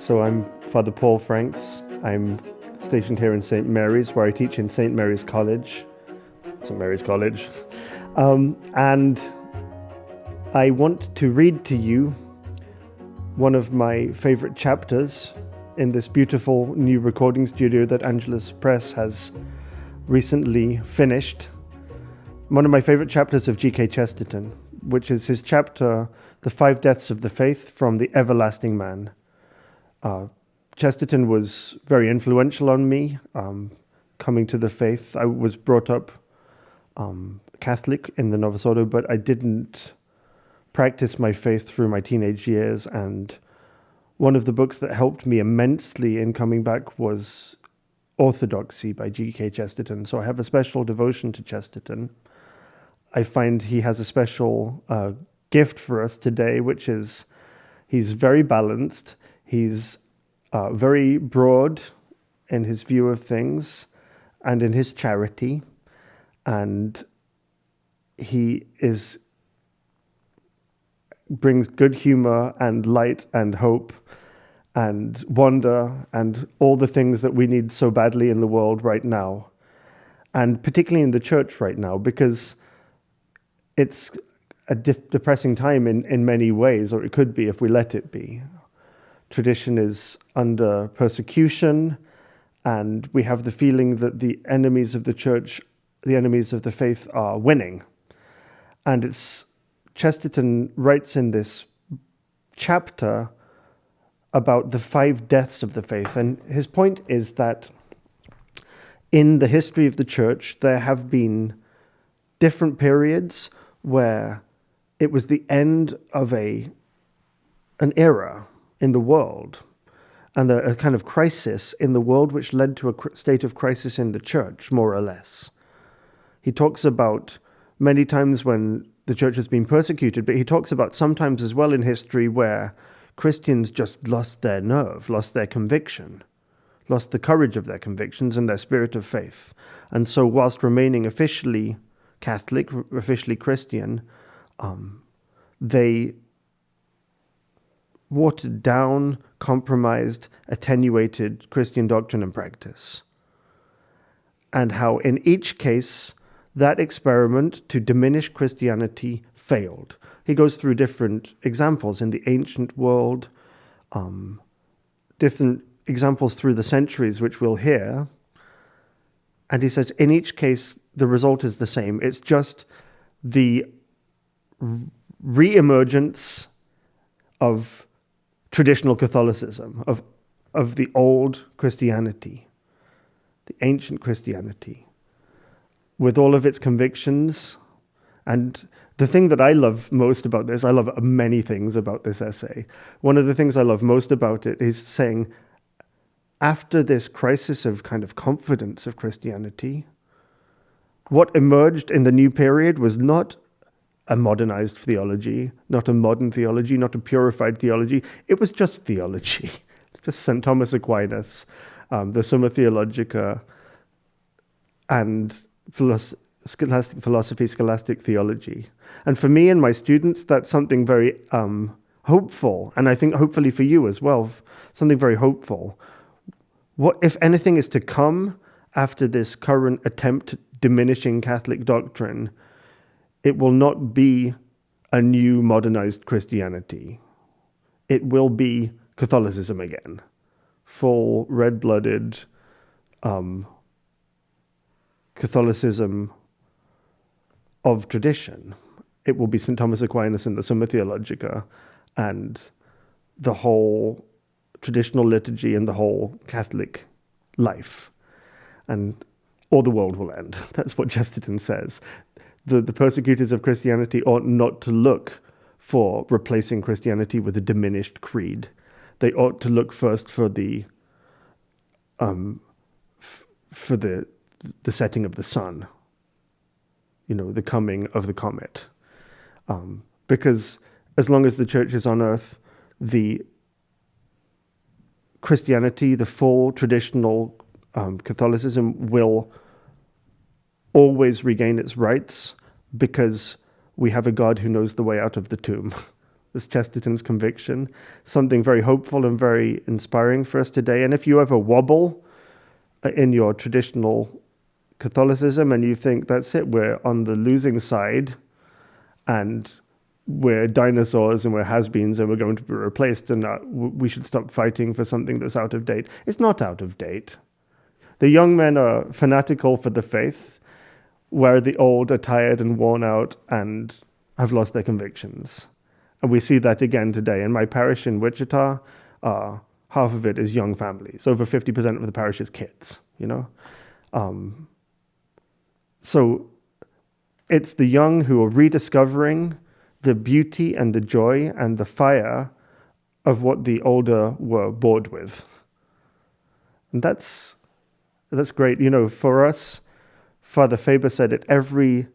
So I'm Father Paul Franks. I'm stationed here in St. Mary's, where I teach in St. Mary's College. St. Mary's College. And I want to read to you one of my favorite chapters in this beautiful new recording studio that Angelus Press has recently finished. One of my favorite chapters of G.K. Chesterton, which is his chapter, The 5 Deaths of the Faith from the Everlasting Man. Chesterton was very influential on me, coming to the faith. I was brought up Catholic in the Novus Ordo, but I didn't practice my faith through my teenage years, and one of the books that helped me immensely in coming back was Orthodoxy by G.K. Chesterton. So I have a special devotion to Chesterton. I find he has a special gift for us today, which is he's very balanced. He's very broad in his view of things and in his charity. And he brings good humor and light and hope and wonder and all the things that we need so badly in the world right now. And particularly in the church right now, because it's a depressing time in many ways, or it could be if we let it be. Tradition is under persecution, and we have the feeling that the enemies of the church, the enemies of the faith, are winning. And Chesterton writes in this chapter about the 5 deaths of the faith. And his point is that in the history of the church, there have been different periods where it was the end of an era in the world, and a kind of crisis in the world which led to a state of crisis in the church, more or less. He talks about many times when the church has been persecuted, but he talks about sometimes as well in history where Christians just lost their nerve, lost their conviction, lost the courage of their convictions and their spirit of faith. And so whilst remaining officially Catholic, officially Christian, they watered down, compromised, attenuated Christian doctrine and practice. And how in each case, that experiment to diminish Christianity failed. He goes through different examples in the ancient world, different examples through the centuries, which we'll hear. And he says, in each case, the result is the same. It's just the re-emergence of traditional Catholicism, of the old Christianity, the ancient Christianity, with all of its convictions. And the thing that I love most about this, I love many things about this essay. One of the things I love most about it is saying, after this crisis of kind of confidence of Christianity, what emerged in the new period was not a modernized theology, not a modern theology, not a purified theology. It was just theology. It's just St. Thomas Aquinas, the Summa Theologica, and scholastic philosophy, scholastic theology. And for me and my students, that's something very hopeful, and I think hopefully for you as well, something very hopeful. What, if anything, is to come after this current attempt at diminishing Catholic doctrine? It will not be a new modernized Christianity. It will be Catholicism again. Full, red-blooded Catholicism of tradition. It will be St. Thomas Aquinas and the Summa Theologica and the whole traditional liturgy and the whole Catholic life. Or the world will end. That's what Chesterton says. The persecutors of Christianity ought not to look for replacing Christianity with a diminished creed. They ought to look first for the setting of the sun, the coming of the comet. Because as long as the church is on earth, the Christianity, the full traditional Catholicism will always regain its rights, because we have a God who knows the way out of the tomb. is Chesterton's conviction, something very hopeful and very inspiring for us today. And if you ever wobble in your traditional Catholicism and you think, that's it, we're on the losing side and we're dinosaurs and we're has-beens and we're going to be replaced and we should stop fighting for something that's out of date. It's not out of date. The young men are fanatical for the faith, where the old are tired and worn out and have lost their convictions. And we see that again today. In my parish in Wichita, half of it is young families. Over 50% of the parish is kids, So it's the young who are rediscovering the beauty and the joy and the fire of what the older were bored with. And that's great. For us, Father Faber said it, every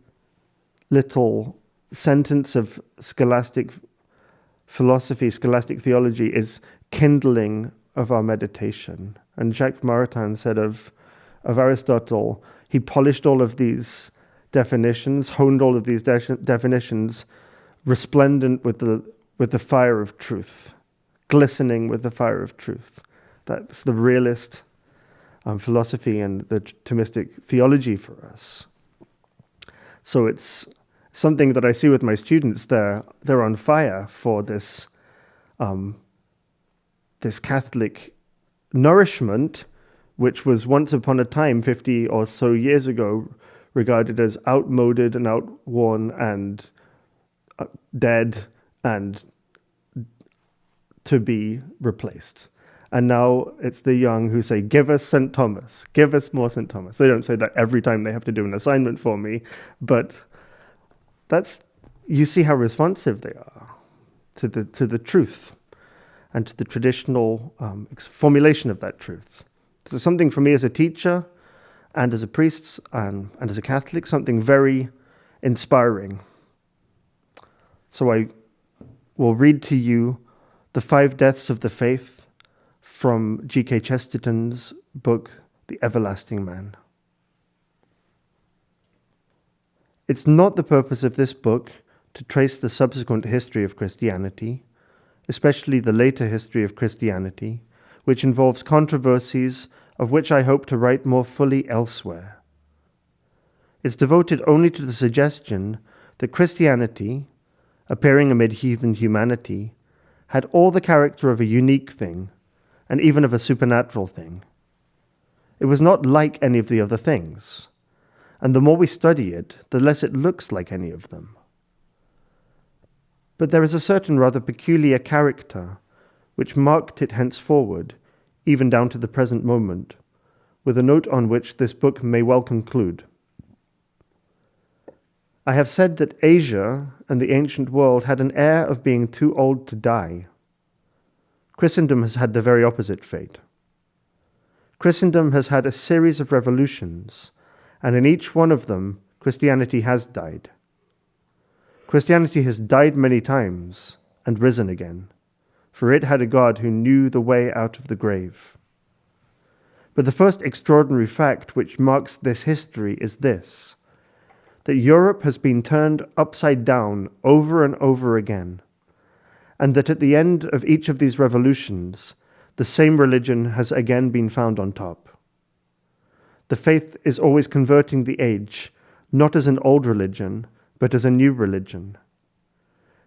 little sentence of scholastic philosophy, scholastic theology is kindling of our meditation. And Jacques Maritain said of Aristotle, he polished all of these definitions, honed all of these definitions, resplendent with the fire of truth, glistening with the fire of truth. That's the realist philosophy and the Thomistic theology for us. So it's something that I see with my students. They're on fire for this Catholic nourishment, which was once upon a time, 50 or so years ago, regarded as outmoded and outworn and dead and to be replaced. And now it's the young who say, give us St. Thomas, give us more St. Thomas. They don't say that every time they have to do an assignment for me, but you see how responsive they are to the truth and to the traditional formulation of that truth. So something for me as a teacher and as a priest and as a Catholic, something very inspiring. So I will read to you The 5 Deaths of the Faith from G.K. Chesterton's book, The Everlasting Man. It's not the purpose of this book to trace the subsequent history of Christianity, especially the later history of Christianity, which involves controversies of which I hope to write more fully elsewhere. It's devoted only to the suggestion that Christianity, appearing amid heathen humanity, had all the character of a unique thing, and even of a supernatural thing. It was not like any of the other things, and the more we study it, the less it looks like any of them. But there is a certain rather peculiar character which marked it henceforward, even down to the present moment, with a note on which this book may well conclude. I have said that Asia and the ancient world had an air of being too old to die. Christendom has had the very opposite fate. Christendom has had a series of revolutions, and in each one of them, Christianity has died. Christianity has died many times and risen again, for it had a God who knew the way out of the grave. But the first extraordinary fact which marks this history is this, that Europe has been turned upside down over and over again, and that at the end of each of these revolutions, the same religion has again been found on top. The faith is always converting the age, not as an old religion, but as a new religion.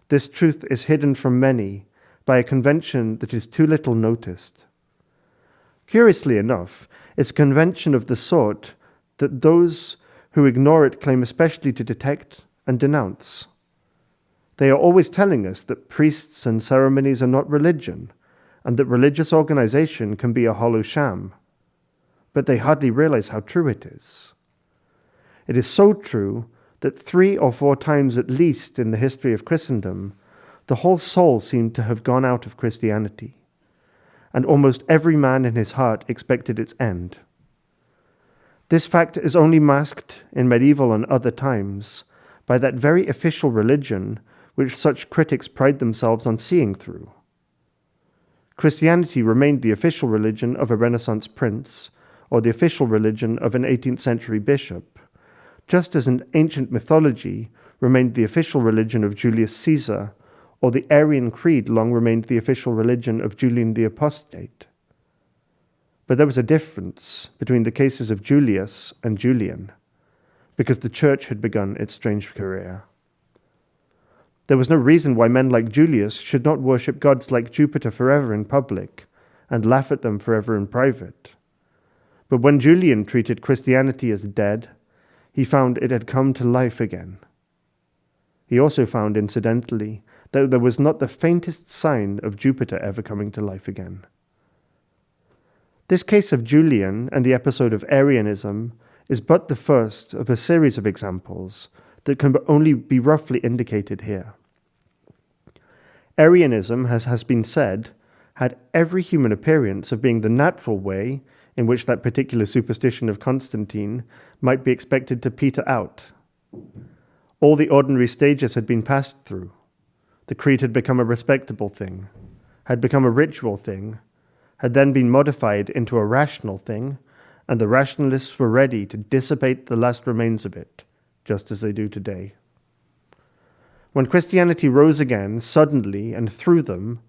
This truth is hidden from many by a convention that is too little noticed. Curiously enough, it's a convention of the sort that those who ignore it claim especially to detect and denounce. They are always telling us that priests and ceremonies are not religion, and that religious organization can be a hollow sham. But they hardly realize how true it is. It is so true that 3 or 4 times at least in the history of Christendom, the whole soul seemed to have gone out of Christianity, and almost every man in his heart expected its end. This fact is only masked in medieval and other times by that very official religion which such critics pride themselves on seeing through. Christianity remained the official religion of a Renaissance prince, or the official religion of an 18th century bishop, just as an ancient mythology remained the official religion of Julius Caesar, or the Arian Creed long remained the official religion of Julian the Apostate. But there was a difference between the cases of Julius and Julian, because the church had begun its strange career. There was no reason why men like Julius should not worship gods like Jupiter forever in public and laugh at them forever in private. But when Julian treated Christianity as dead, he found it had come to life again. He also found, incidentally, that there was not the faintest sign of Jupiter ever coming to life again. This case of Julian and the episode of Arianism is but the first of a series of examples that can only be roughly indicated here. Arianism, as has been said, had every human appearance of being the natural way in which that particular superstition of Constantine might be expected to peter out. All the ordinary stages had been passed through. The creed had become a respectable thing, had become a ritual thing, had then been modified into a rational thing, and the rationalists were ready to dissipate the last remains of it, just as they do today. When Christianity rose again, suddenly and through them,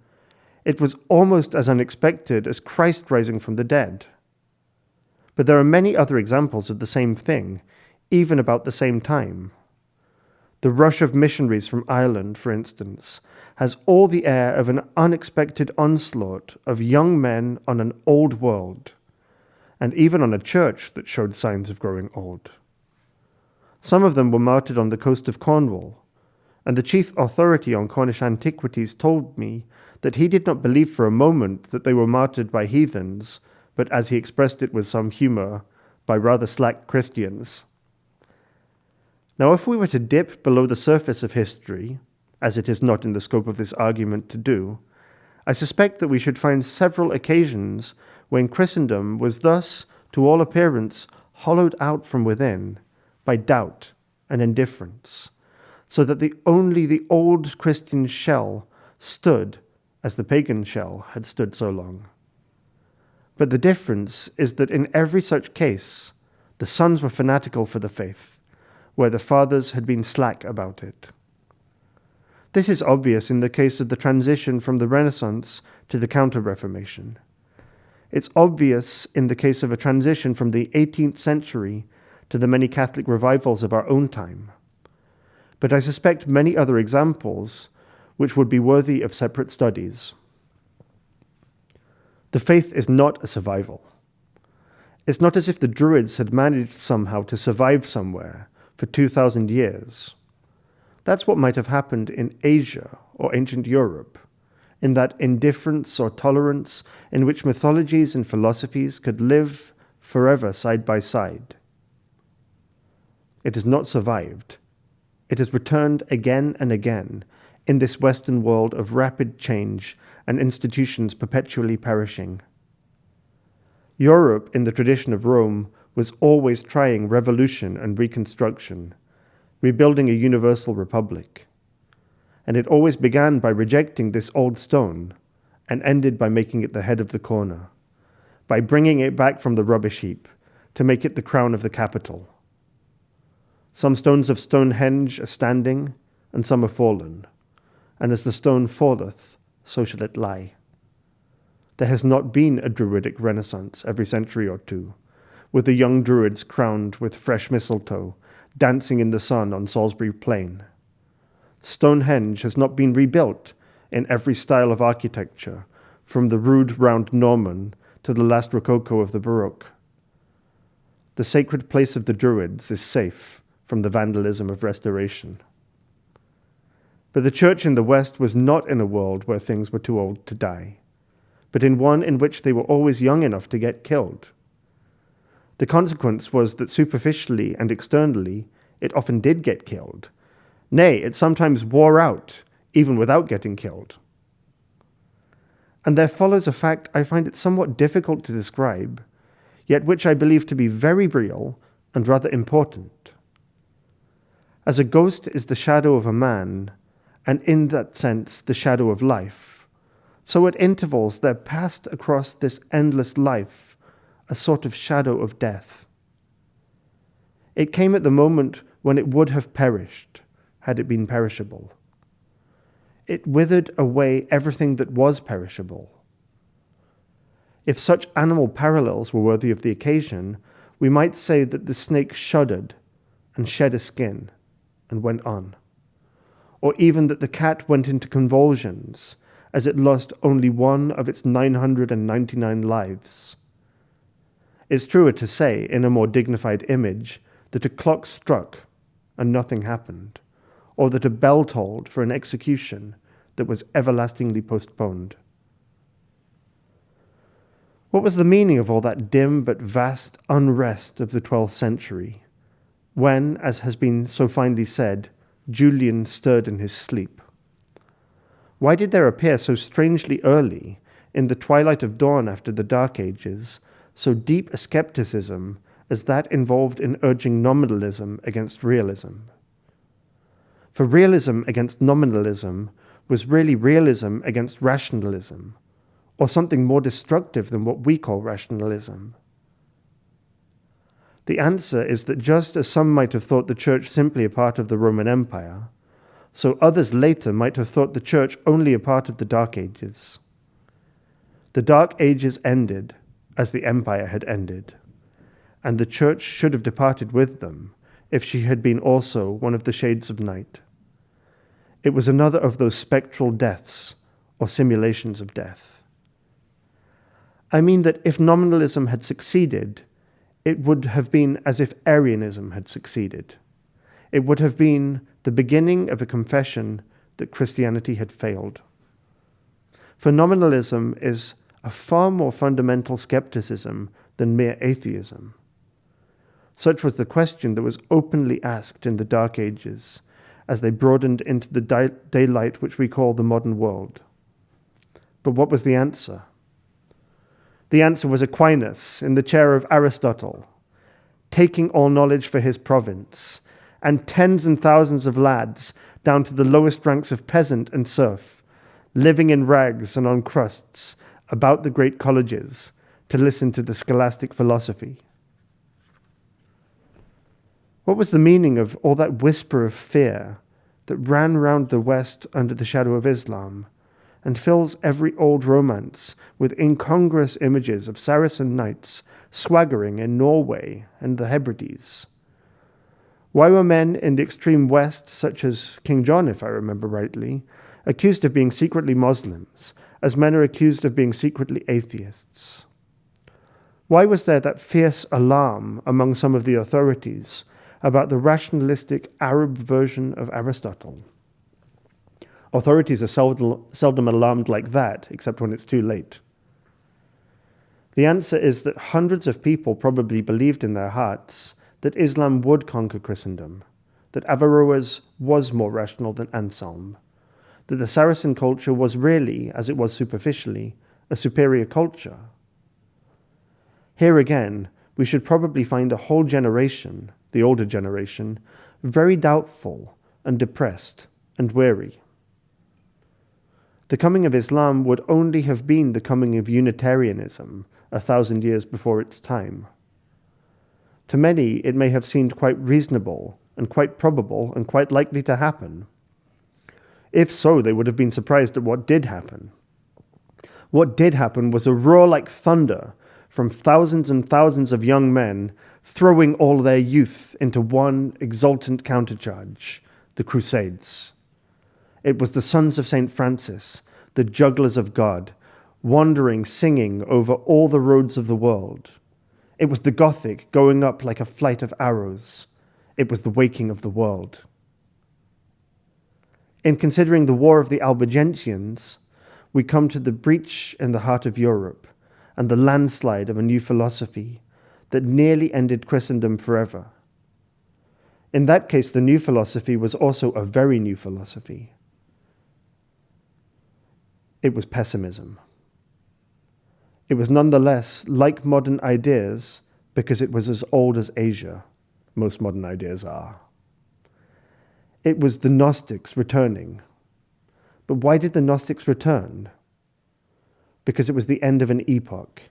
it was almost as unexpected as Christ rising from the dead. But there are many other examples of the same thing, even about the same time. The rush of missionaries from Ireland, for instance, has all the air of an unexpected onslaught of young men on an old world, and even on a church that showed signs of growing old. Some of them were martyred on the coast of Cornwall, and the chief authority on Cornish antiquities told me that he did not believe for a moment that they were martyred by heathens, but, as he expressed it with some humor, by rather slack Christians. Now, if we were to dip below the surface of history, as it is not in the scope of this argument to do, I suspect that we should find several occasions when Christendom was thus, to all appearance, hollowed out from within by doubt and indifference, so that only the old Christian shell stood as the pagan shell had stood so long. But the difference is that in every such case, the sons were fanatical for the faith, where the fathers had been slack about it. This is obvious in the case of the transition from the Renaissance to the Counter-Reformation. It's obvious in the case of a transition from the 18th century to the many Catholic revivals of our own time. But I suspect many other examples which would be worthy of separate studies. The faith is not a survival. It's not as if the Druids had managed somehow to survive somewhere for 2,000 years. That's what might have happened in Asia or ancient Europe, in that indifference or tolerance in which mythologies and philosophies could live forever side by side. It has not survived. It has returned again and again in this Western world of rapid change and institutions perpetually perishing. Europe, in the tradition of Rome, was always trying revolution and reconstruction, rebuilding a universal republic. And it always began by rejecting this old stone and ended by making it the head of the corner, by bringing it back from the rubbish heap to make it the crown of the capital. Some stones of Stonehenge are standing, and some are fallen, and as the stone falleth, so shall it lie. There has not been a Druidic Renaissance every century or two, with the young Druids crowned with fresh mistletoe, dancing in the sun on Salisbury Plain. Stonehenge has not been rebuilt in every style of architecture, from the rude round Norman to the last Rococo of the Baroque. The sacred place of the Druids is safe from the vandalism of restoration. But the Church in the West was not in a world where things were too old to die, but in one in which they were always young enough to get killed. The consequence was that superficially and externally, it often did get killed. Nay, it sometimes wore out, even without getting killed. And there follows a fact I find it somewhat difficult to describe, yet which I believe to be very real and rather important. As a ghost is the shadow of a man, and in that sense the shadow of life, so at intervals there passed across this endless life a sort of shadow of death. It came at the moment when it would have perished, had it been perishable. It withered away everything that was perishable. If such animal parallels were worthy of the occasion, we might say that the snake shuddered and shed a skin and went on. Or even that the cat went into convulsions as it lost only one of its 999 lives. It's truer to say, in a more dignified image, that a clock struck and nothing happened, or that a bell tolled for an execution that was everlastingly postponed. What was the meaning of all that dim but vast unrest of the 12th century, when, as has been so finely said, Julian stirred in his sleep? Why did there appear so strangely early, in the twilight of dawn after the Dark Ages, so deep a skepticism as that involved in urging nominalism against realism? For realism against nominalism was really realism against rationalism, or something more destructive than what we call rationalism. The answer is that just as some might have thought the Church simply a part of the Roman Empire, so others later might have thought the Church only a part of the Dark Ages. The Dark Ages ended as the Empire had ended, and the Church should have departed with them if she had been also one of the shades of night. It was another of those spectral deaths, or simulations of death. I mean that if nominalism had succeeded, it would have been as if Arianism had succeeded. It would have been the beginning of a confession that Christianity had failed. For nominalism is a far more fundamental skepticism than mere atheism. Such was the question that was openly asked in the Dark Ages as they broadened into the daylight which we call the modern world. But what was the answer? The answer was Aquinas in the chair of Aristotle, taking all knowledge for his province, and tens and thousands of lads, down to the lowest ranks of peasant and serf, living in rags and on crusts about the great colleges to listen to the scholastic philosophy. What was the meaning of all that whisper of fear that ran round the West under the shadow of Islam, and fills every old romance with incongruous images of Saracen knights swaggering in Norway and the Hebrides? Why were men in the extreme West, such as King John, if I remember rightly, accused of being secretly Muslims, as men are accused of being secretly atheists? Why was there that fierce alarm among some of the authorities about the rationalistic Arab version of Aristotle? Authorities are seldom alarmed like that, except when it's too late. The answer is that hundreds of people probably believed in their hearts that Islam would conquer Christendom, that Averroes was more rational than Anselm, that the Saracen culture was really, as it was superficially, a superior culture. Here again, we should probably find a whole generation, the older generation, very doubtful and depressed and weary. The coming of Islam would only have been the coming of Unitarianism 1,000 years before its time. To many, it may have seemed quite reasonable and quite probable and quite likely to happen. If so, they would have been surprised at what did happen. What did happen was a roar like thunder from thousands and thousands of young men throwing all their youth into one exultant countercharge, the Crusades. It was the sons of St. Francis, the jugglers of God, wandering, singing over all the roads of the world. It was the Gothic going up like a flight of arrows. It was the waking of the world. In considering the War of the Albigensians, we come to the breach in the heart of Europe and the landslide of a new philosophy that nearly ended Christendom forever. In that case, the new philosophy was also a very new philosophy. It was pessimism. It was nonetheless like modern ideas because it was as old as Asia. Most modern ideas are. It was the Gnostics returning. But why did the Gnostics return? Because it was the end of an epoch,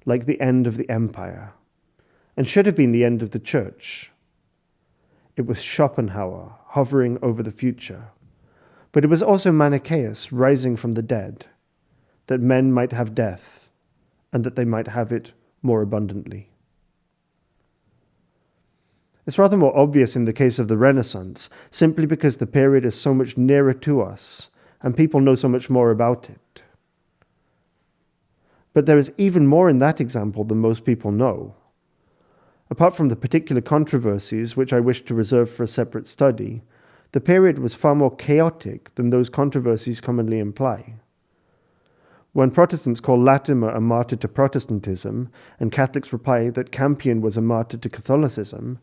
like the end of the empire, and should have been the end of the church. It was Schopenhauer hovering over the future. But it was also Manichaeus rising from the dead, that men might have death, and that they might have it more abundantly. It's rather more obvious in the case of the Renaissance, simply because the period is so much nearer to us, and people know so much more about it. But there is even more in that example than most people know. Apart from the particular controversies, which I wish to reserve for a separate study, the period was far more chaotic than those controversies commonly imply. When Protestants call Latimer a martyr to Protestantism, and Catholics reply that Campion was a martyr to Catholicism,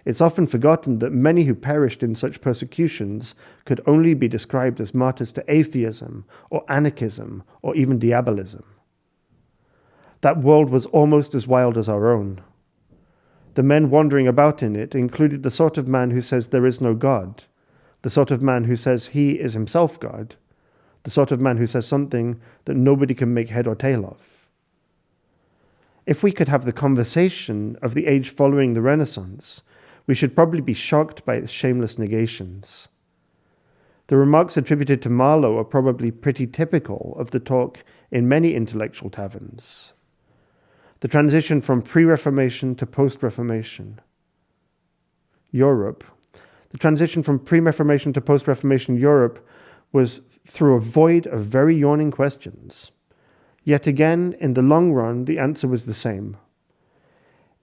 it's often forgotten that many who perished in such persecutions could only be described as martyrs to atheism, or anarchism, or even diabolism. That world was almost as wild as our own. The men wandering about in it included the sort of man who says there is no God, the sort of man who says he is himself God, the sort of man who says something that nobody can make head or tail of. If we could have the conversation of the age following the Renaissance, we should probably be shocked by its shameless negations. The remarks attributed to Marlowe are probably pretty typical of the talk in many intellectual taverns. The transition from pre-Reformation to post-Reformation Europe. The transition from pre-Reformation to post-Reformation Europe was through a void of very yawning questions. Yet again, in the long run, the answer was the same.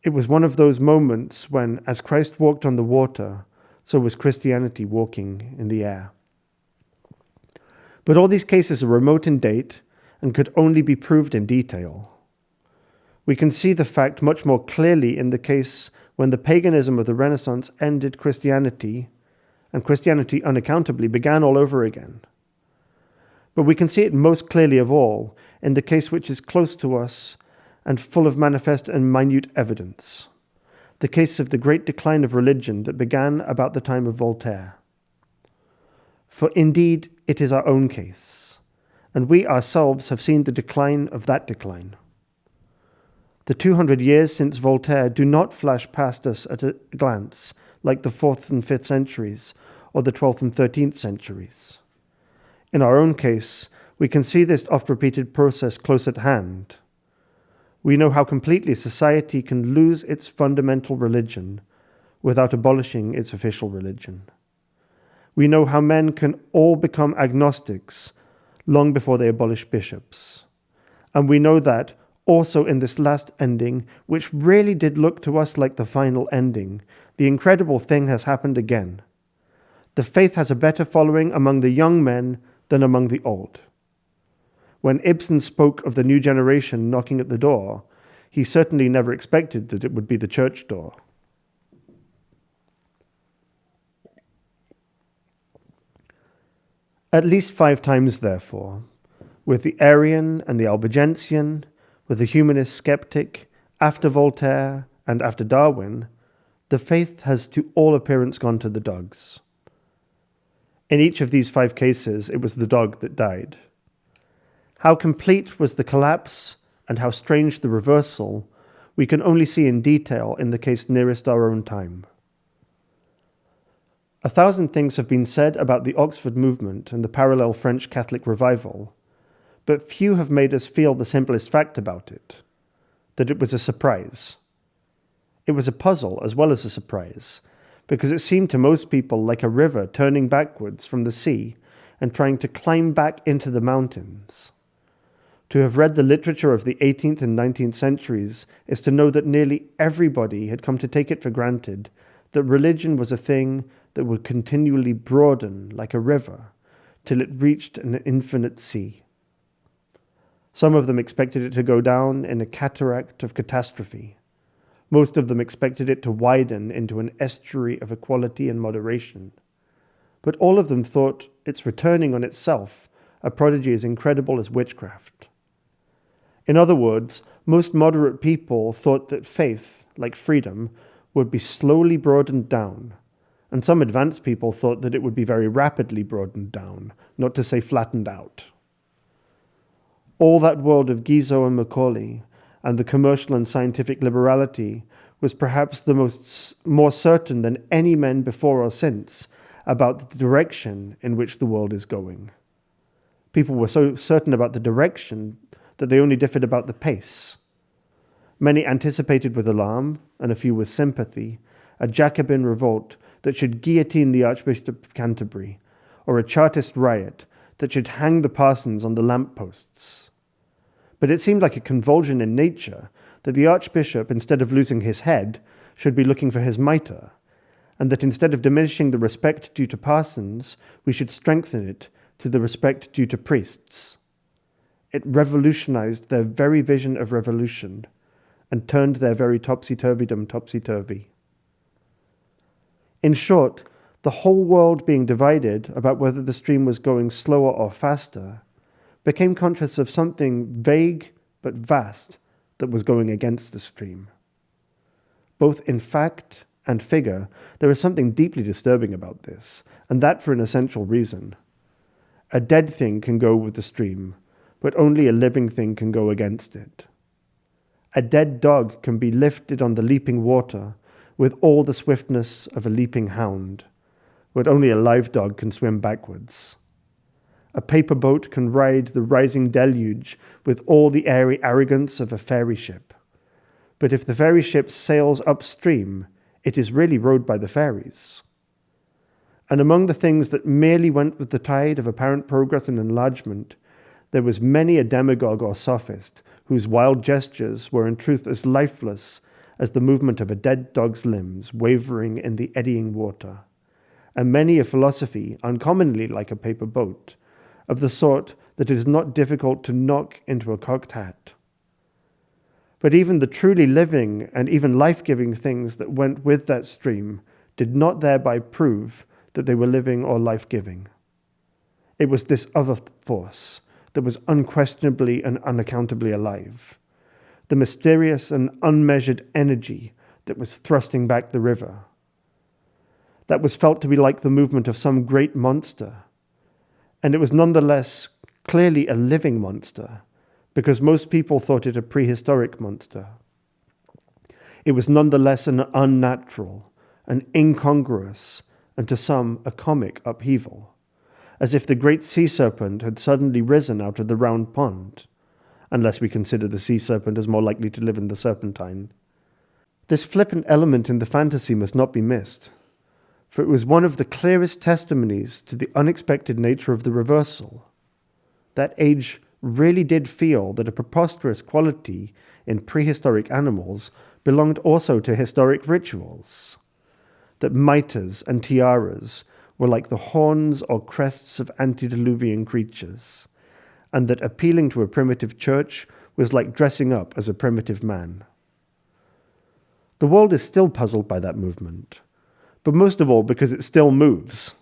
It was one of those moments when, as Christ walked on the water, so was Christianity walking in the air. But all these cases are remote in date and could only be proved in detail. We can see the fact much more clearly in the case when the paganism of the Renaissance ended Christianity, and Christianity unaccountably began all over again. But we can see it most clearly of all in the case which is close to us and full of manifest and minute evidence, the case of the great decline of religion that began about the time of Voltaire. For indeed, it is our own case, and we ourselves have seen the decline of that decline. The 200 years since Voltaire do not flash past us at a glance like the 4th and 5th centuries or the 12th and 13th centuries. In our own case, we can see this oft-repeated process close at hand. We know how completely society can lose its fundamental religion without abolishing its official religion. We know how men can all become agnostics long before they abolish bishops. And we know that, also in this last ending, which really did look to us like the final ending, the incredible thing has happened again. The faith has a better following among the young men than among the old. When Ibsen spoke of the new generation knocking at the door, he certainly never expected that it would be the church door. At least 5 times, therefore, with the Arian and the Albigensian, with the humanist skeptic, after Voltaire and after Darwin, the faith has to all appearance gone to the dogs. In each of these 5 cases, it was the dog that died. How complete was the collapse and how strange the reversal, we can only see in detail in the case nearest our own time. 1,000 things have been said about the Oxford movement and the parallel French Catholic revival, but few have made us feel the simplest fact about it, that it was a surprise. It was a puzzle as well as a surprise, because it seemed to most people like a river turning backwards from the sea and trying to climb back into the mountains. To have read the literature of the 18th and 19th centuries is to know that nearly everybody had come to take it for granted that religion was a thing that would continually broaden like a river till it reached an infinite sea. Some of them expected it to go down in a cataract of catastrophe. Most of them expected it to widen into an estuary of equality and moderation. But all of them thought its returning on itself a prodigy as incredible as witchcraft. In other words, most moderate people thought that faith, like freedom, would be slowly broadened down, and some advanced people thought that it would be very rapidly broadened down, not to say flattened out. All that world of Guizot and Macaulay, and the commercial and scientific liberality, was perhaps the more certain than any men before or since, about the direction in which the world is going. People were so certain about the direction that they only differed about the pace. Many anticipated with alarm, and a few with sympathy, a Jacobin revolt that should guillotine the Archbishop of Canterbury, or a Chartist riot that should hang the parsons on the lampposts. But it seemed like a convulsion in nature that the Archbishop, instead of losing his head, should be looking for his mitre, and that instead of diminishing the respect due to parsons, we should strengthen it to the respect due to priests. It revolutionized their very vision of revolution, and turned their very topsy-turvydom topsy-turvy. In short, the whole world being divided about whether the stream was going slower or faster, became conscious of something vague but vast that was going against the stream. Both in fact and figure, there is something deeply disturbing about this, and that for an essential reason. A dead thing can go with the stream, but only a living thing can go against it. A dead dog can be lifted on the leaping water with all the swiftness of a leaping hound, but only a live dog can swim backwards. A paper boat can ride the rising deluge with all the airy arrogance of a fairy ship. But if the fairy ship sails upstream, it is really rowed by the fairies. And among the things that merely went with the tide of apparent progress and enlargement, there was many a demagogue or sophist whose wild gestures were in truth as lifeless as the movement of a dead dog's limbs wavering in the eddying water, and many a philosophy uncommonly like a paper boat, of the sort that it is not difficult to knock into a cocked hat. But even the truly living and even life-giving things that went with that stream did not thereby prove that they were living or life-giving. It was this other force that was unquestionably and unaccountably alive, the mysterious and unmeasured energy that was thrusting back the river, that was felt to be like the movement of some great monster, and it was nonetheless clearly a living monster, because most people thought it a prehistoric monster. It was nonetheless an unnatural, an incongruous, and to some a comic upheaval, as if the great sea serpent had suddenly risen out of the round pond, unless we consider the sea serpent as more likely to live in the Serpentine. This flippant element in the fantasy must not be missed, for it was one of the clearest testimonies to the unexpected nature of the reversal. That age really did feel that a preposterous quality in prehistoric animals belonged also to historic rituals, that mitres and tiaras were like the horns or crests of antediluvian creatures, and that appealing to a primitive church was like dressing up as a primitive man. The world is still puzzled by that movement, but most of all because it still moves.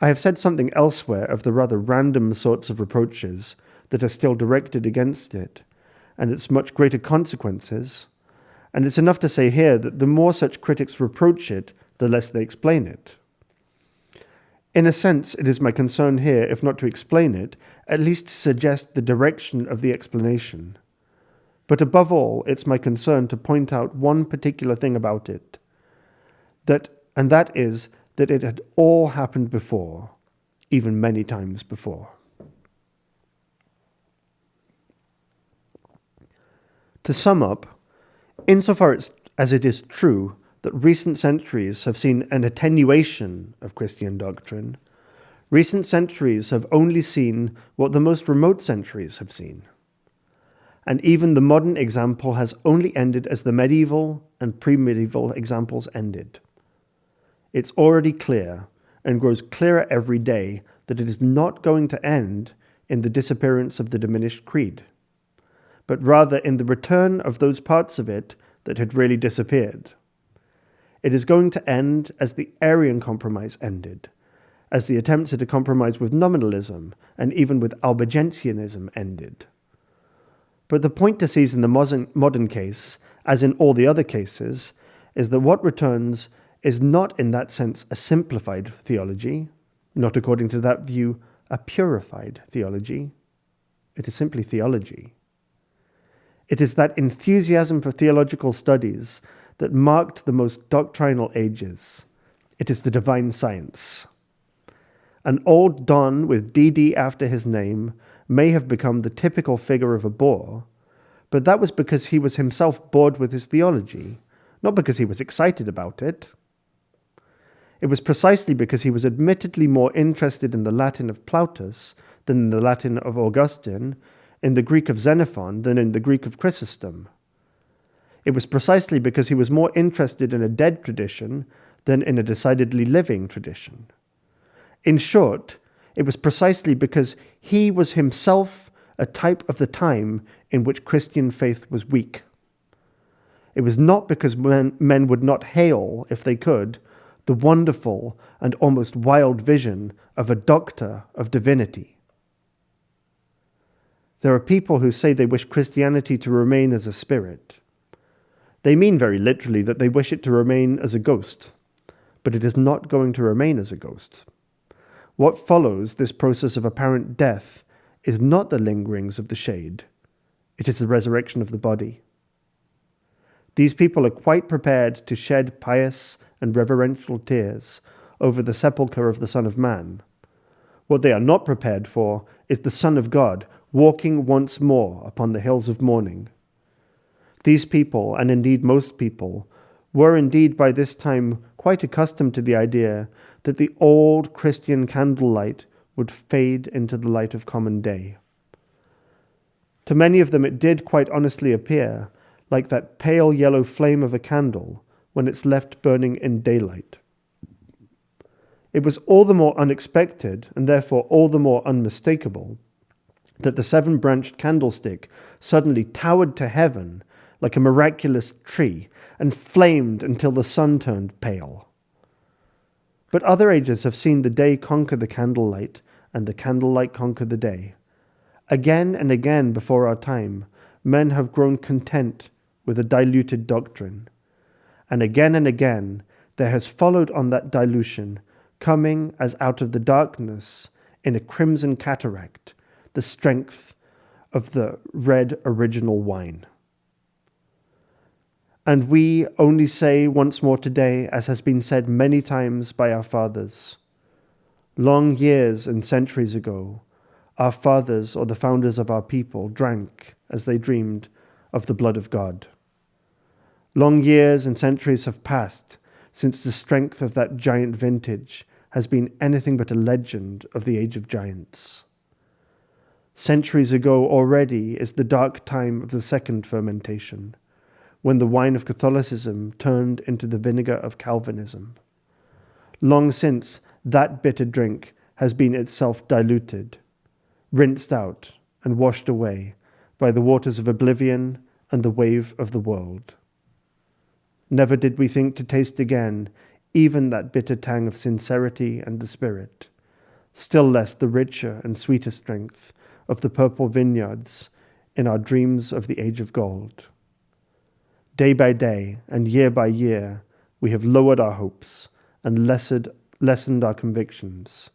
I have said something elsewhere of the rather random sorts of reproaches that are still directed against it, and its much greater consequences, and it's enough to say here that the more such critics reproach it, the less they explain it. In a sense, it is my concern here, if not to explain it, at least to suggest the direction of the explanation. But above all, it's my concern to point out one particular thing about it, and that is that it had all happened before, even many times before. To sum up, insofar as it is true that recent centuries have seen an attenuation of Christian doctrine, recent centuries have only seen what the most remote centuries have seen. And even the modern example has only ended as the medieval and pre-medieval examples ended. It's already clear, and grows clearer every day, that it is not going to end in the disappearance of the diminished creed, but rather in the return of those parts of it that had really disappeared. It is going to end as the Arian compromise ended, as the attempts at a compromise with nominalism and even with Albigensianism ended. But the point to seize in the modern case, as in all the other cases, is that what returns is not in that sense a simplified theology, not according to that view a purified theology. It is simply theology. It is that enthusiasm for theological studies that marked the most doctrinal ages. It is the divine science. An old Don with DD after his name may have become the typical figure of a bore, but that was because he was himself bored with his theology, not because he was excited about it. It was precisely because he was admittedly more interested in the Latin of Plautus than in the Latin of Augustine, in the Greek of Xenophon than in the Greek of Chrysostom. It was precisely because he was more interested in a dead tradition than in a decidedly living tradition. In short, it was precisely because he was himself a type of the time in which Christian faith was weak. It was not because men would not hail, if they could, the wonderful and almost wild vision of a doctor of divinity. There are people who say they wish Christianity to remain as a spirit. They mean very literally that they wish it to remain as a ghost, but it is not going to remain as a ghost. What follows this process of apparent death is not the lingerings of the shade. It is the resurrection of the body. These people are quite prepared to shed pious and reverential tears over the sepulchre of the Son of Man. What they are not prepared for is the Son of God walking once more upon the hills of mourning. These people, and indeed most people, were indeed by this time quite accustomed to the idea that the old Christian candlelight would fade into the light of common day. To many of them it did quite honestly appear like that pale yellow flame of a candle when it's left burning in daylight. It was all the more unexpected, and therefore all the more unmistakable, that the seven-branched candlestick suddenly towered to heaven like a miraculous tree and flamed until the sun turned pale. But other ages have seen the day conquer the candlelight and the candlelight conquer the day. Again and again before our time, men have grown content with a diluted doctrine. And again, there has followed on that dilution, coming as out of the darkness in a crimson cataract, the strength of the red original wine. And we only say once more today, as has been said many times by our fathers, long years and centuries ago, our fathers or the founders of our people drank, as they dreamed, of the blood of God. Long years and centuries have passed since the strength of that giant vintage has been anything but a legend of the age of giants. Centuries ago already is the dark time of the second fermentation, when the wine of Catholicism turned into the vinegar of Calvinism. Long since, that bitter drink has been itself diluted, rinsed out, and washed away by the waters of oblivion and the wave of the world. Never did we think to taste again even that bitter tang of sincerity and the Spirit, still less the richer and sweeter strength of the purple vineyards in our dreams of the age of gold. Day by day and year by year, we have lowered our hopes and lessened our convictions.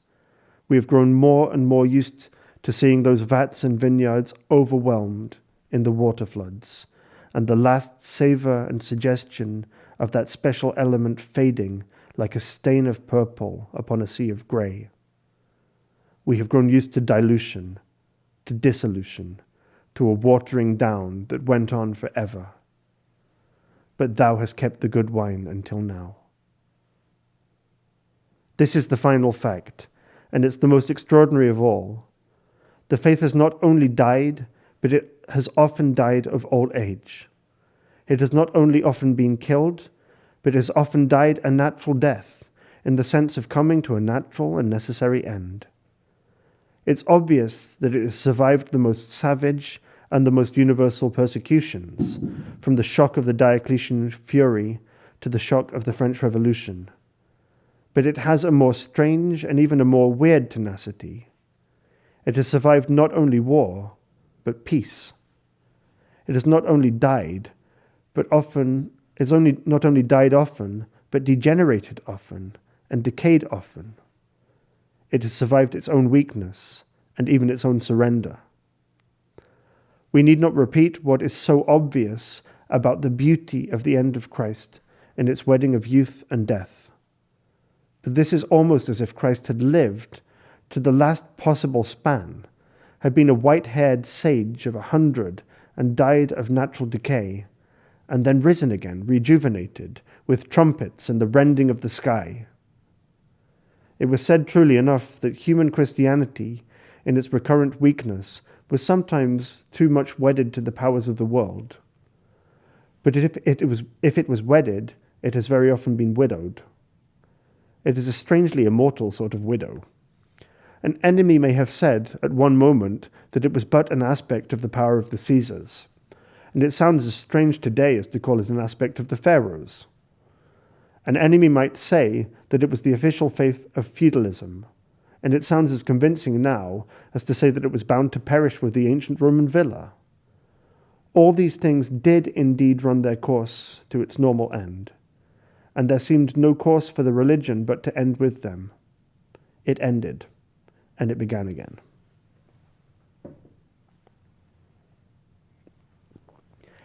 We have grown more and more used to seeing those vats and vineyards overwhelmed in the water floods, and the last savor and suggestion of that special element fading like a stain of purple upon a sea of grey. We have grown used to dilution, to dissolution, to a watering down that went on forever. But thou hast kept the good wine until now. This is the final fact, and it's the most extraordinary of all. The faith has not only died, but it has often died of old age. It has not only often been killed, but it has often died a natural death, in the sense of coming to a natural and necessary end. It's obvious that it has survived the most savage and the most universal persecutions, from the shock of the Diocletian fury to the shock of the French Revolution. But it has a more strange and even a more weird tenacity. It has survived not only war, but peace. It has not only died, but not only died often, but degenerated often and decayed often. It has survived its own weakness and even its own surrender. We need not repeat what is so obvious about the beauty of the end of Christ in its wedding of youth and death. But this is almost as if Christ had lived to the last possible span, had been a white-haired sage of 100 and died of natural decay, and then risen again, rejuvenated, with trumpets and the rending of the sky. It was said truly enough that human Christianity, in its recurrent weakness, was sometimes too much wedded to the powers of the world. But if it was wedded, it has very often been widowed. It is a strangely immortal sort of widow. An enemy may have said at one moment that it was but an aspect of the power of the Caesars, and it sounds as strange today as to call it an aspect of the pharaohs. An enemy might say that it was the official faith of feudalism, and it sounds as convincing now as to say that it was bound to perish with the ancient Roman villa. All these things did indeed run their course to its normal end, and there seemed no course for the religion but to end with them. It ended, and it began again.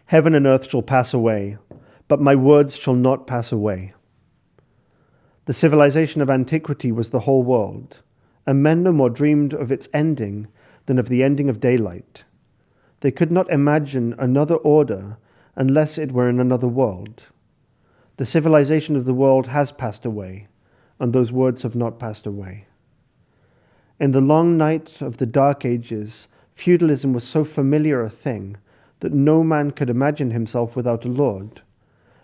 Heaven and earth shall pass away, but my words shall not pass away. The civilization of antiquity was the whole world, and men no more dreamed of its ending than of the ending of daylight. They could not imagine another order unless it were in another world. The civilization of the world has passed away, and those words have not passed away. In the long night of the Dark Ages, feudalism was so familiar a thing that no man could imagine himself without a lord,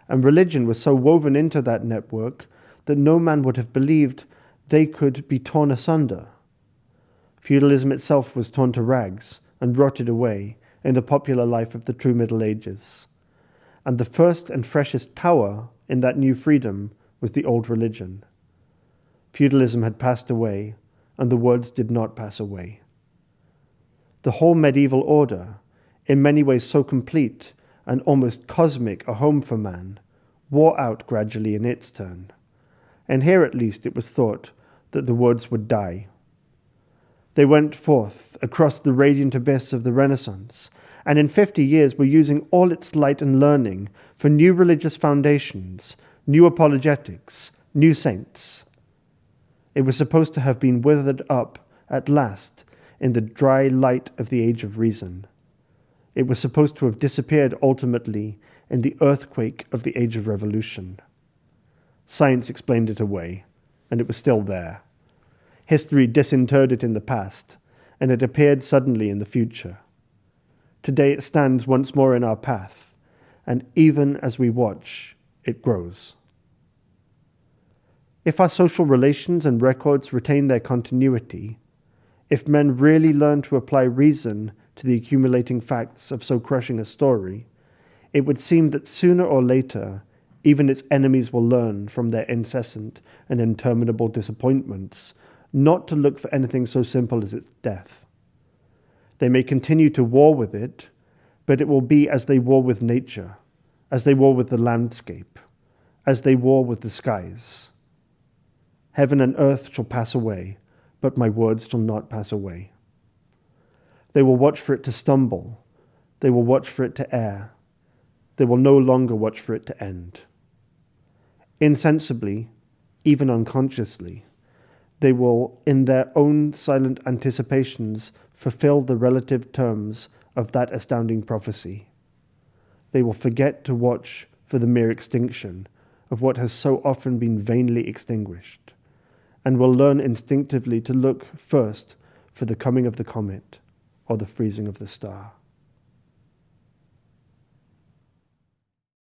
and religion was so woven into that network that no man would have believed they could be torn asunder. Feudalism itself was torn to rags and rotted away in the popular life of the true Middle Ages, and the first and freshest power in that new freedom was the old religion. Feudalism had passed away, and the words did not pass away. The whole medieval order, in many ways so complete and almost cosmic a home for man, wore out gradually in its turn, and here at least it was thought that the words would die. They went forth across the radiant abyss of the Renaissance, and in 50 years were using all its light and learning for new religious foundations, new apologetics, new saints. It was supposed to have been withered up at last in the dry light of the age of reason. It was supposed to have disappeared ultimately in the earthquake of the age of revolution. Science explained it away, and it was still there. History disinterred it in the past, and it appeared suddenly in the future. Today it stands once more in our path, and even as we watch, it grows. If our social relations and records retain their continuity, if men really learn to apply reason to the accumulating facts of so crushing a story, it would seem that sooner or later, even its enemies will learn from their incessant and interminable disappointments not to look for anything so simple as its death. They may continue to war with it, but it will be as they war with nature, as they war with the landscape, as they war with the skies. Heaven and earth shall pass away, but my words shall not pass away. They will watch for it to stumble. They will watch for it to err. They will no longer watch for it to end. Insensibly, even unconsciously, they will, in their own silent anticipations, fulfill the relative terms of that astounding prophecy. They will forget to watch for the mere extinction of what has so often been vainly extinguished, and will learn instinctively to look first for the coming of the comet or the freezing of the star.